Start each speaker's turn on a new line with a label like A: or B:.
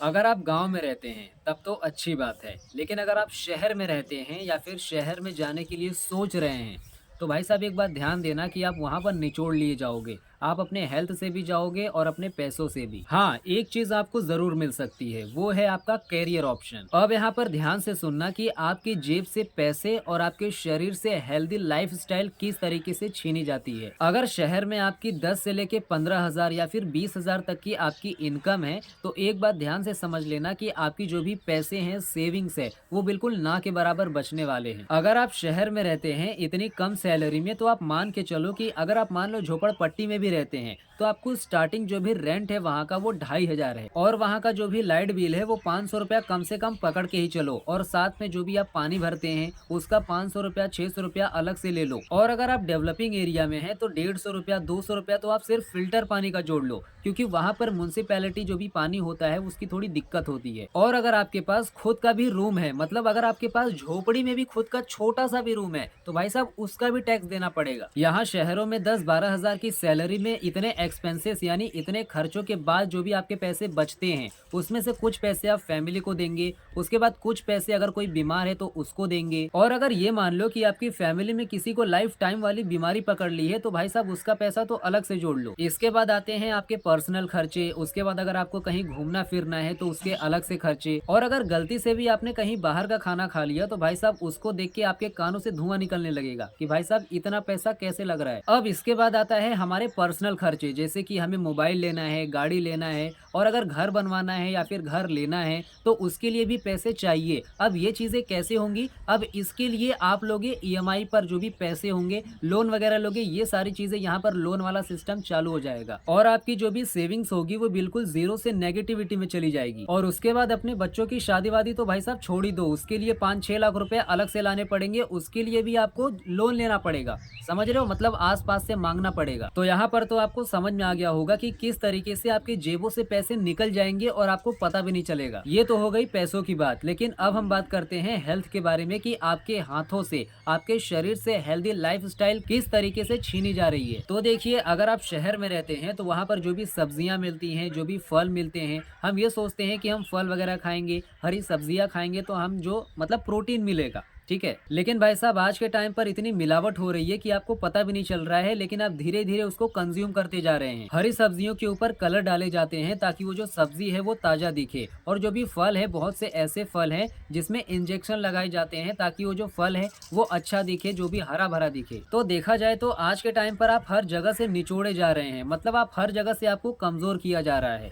A: अगर आप गाँव में रहते हैं, तब तो अच्छी बात है। लेकिन अगर आप शहर में रहते हैं या फिर शहर में जाने के लिए सोच रहे हैं, तो भाई साहब एक बात ध्यान देना कि आप वहाँ पर निचोड़ लिए जाओगे। आप अपने हेल्थ से भी जाओगे और अपने पैसों से भी। हाँ, एक चीज़ आपको ज़रूर मिल सकती है, वो है आपका करियर ऑप्शन। अब यहाँ पर ध्यान से सुनना कि आपकी जेब से पैसे और आपके शरीर से हेल्दी लाइफ़स्टाइल किस तरीके से छीनी जाती है। अगर शहर में आपकी 10 से लेके 15,000 या फिर 20,000 तक की आपकी इनकम है, तो एक बात ध्यान से समझ लेना कि आपकी जो भी पैसे हैं, सेविंग्स है, वो बिल्कुल ना के बराबर बचने वाले हैं। अगर आप शहर में रहते हैं इतनी कम सैलरी में, तो आप मान के चलो कि अगर आप मान लो झोपड़पट्टी में भी रहते हैं, तो आपको स्टार्टिंग जो भी रेंट है वहाँ का वो 2,500 है और वहाँ का जो भी लाइट बिल है वो 500 रुपया कम से कम पकड़ के ही चलो, और साथ में जो भी आप पानी भरते हैं उसका 500 रुपया 600 रुपया अलग से ले लो। और अगर आप डेवलपिंग एरिया में हैं तो 150 रुपया 200 रुपया तो आप सिर्फ फिल्टर पानी का जोड़ लो, क्योंकि वहाँ पर म्युनिसिपैलिटी जो भी पानी होता है उसकी थोड़ी दिक्कत होती है। और अगर आपके पास खुद का भी रूम है, मतलब अगर आपके पास झोपड़ी में भी खुद का छोटा सा भी रूम है, तो भाई साहब उसका भी टैक्स देना पड़ेगा। यहाँ शहरों में 10-12 हजार की सैलरी में इतने एक्सपेंसेस यानी इतने खर्चों के बाद जो भी आपके पैसे बचते हैं, उसमें से कुछ पैसे आप फैमिली को देंगे, उसके बाद कुछ पैसे अगर कोई बीमार है तो उसको देंगे, और अगर ये मान लो कि आपकी फैमिली में किसी को लाइफ टाइम वाली बीमारी पकड़ ली है, तो भाई साहब उसका पैसा तो अलग से जोड़ लो। इसके बाद आते हैं आपके पर्सनल खर्चे, उसके बाद अगर आपको कहीं घूमना फिरना है तो उसके अलग से खर्चे, और अगर गलती से भी आपने कहीं बाहर का खाना खा लिया तो भाई साहब उसको देख के आपके कानों से धुआं निकलने लगेगा कि भाई साहब इतना पैसा कैसे लग रहा है। अब इसके बाद आता है हमारे पर्सनल खर्चे, जैसे कि हमें मोबाइल लेना है, गाड़ी लेना है, और अगर घर बनवाना है या फिर घर लेना है तो उसके लिए भी पैसे चाहिए। अब ये चीजें कैसे होंगी? अब इसके लिए आप लोगे ईएमआई पर जो भी पैसे होंगे, लोन वगैरह लोगे, ये सारी चीजें यहाँ पर लोन वाला सिस्टम चालू हो जाएगा, और आपकी जो भी सेविंग्स होगी वो बिल्कुल जीरो से नेगेटिविटी में चली जाएगी। और उसके बाद अपने बच्चों की शादी वादी तो भाई साहब छोड़ ही दो, उसके लिए 5-6 लाख रुपए अलग से लाने पड़ेंगे, उसके लिए भी आपको लोन लेना पड़ेगा। समझ रहे हो? मतलब आस पास से मांगना पड़ेगा। तो यहाँ पर तो आपको समझ में आ गया होगा कि किस तरीके से आपकी जेबों से पैसे निकल जाएंगे और आपको पता भी नहीं चलेगा। ये तो हो गई पैसों की बात, लेकिन अब हम बात करते हैं हेल्थ के बारे में कि आपके हाथों से, आपके शरीर से हेल्दी लाइफस्टाइल किस तरीके से छीनी जा रही है। तो देखिए, अगर आप शहर में रहते हैं तो वहाँ पर जो भी सब्जियां मिलती हैं, जो भी फल मिलते हैं, हम ये सोचते हैं कि हम फल वगैरह खाएंगे, हरी सब्जियां खाएंगे तो हम जो मतलब प्रोटीन मिलेगा, ठीक है। लेकिन भाई साहब आज के टाइम पर इतनी मिलावट हो रही है कि आपको पता भी नहीं चल रहा है, लेकिन आप धीरे धीरे उसको कंज्यूम करते जा रहे हैं। हरी सब्जियों के ऊपर कलर डाले जाते हैं ताकि वो जो सब्जी है वो ताजा दिखे, और जो भी फल है, बहुत से ऐसे फल हैं जिसमें इंजेक्शन लगाए जाते हैं ताकि वो जो फल है वो अच्छा दिखे, जो भी हरा भरा दिखे। तो देखा जाए तो आज के टाइम पर आप हर जगह से निचोड़े जा रहे हैं, मतलब आप हर जगह से आपको कमजोर किया जा रहा है।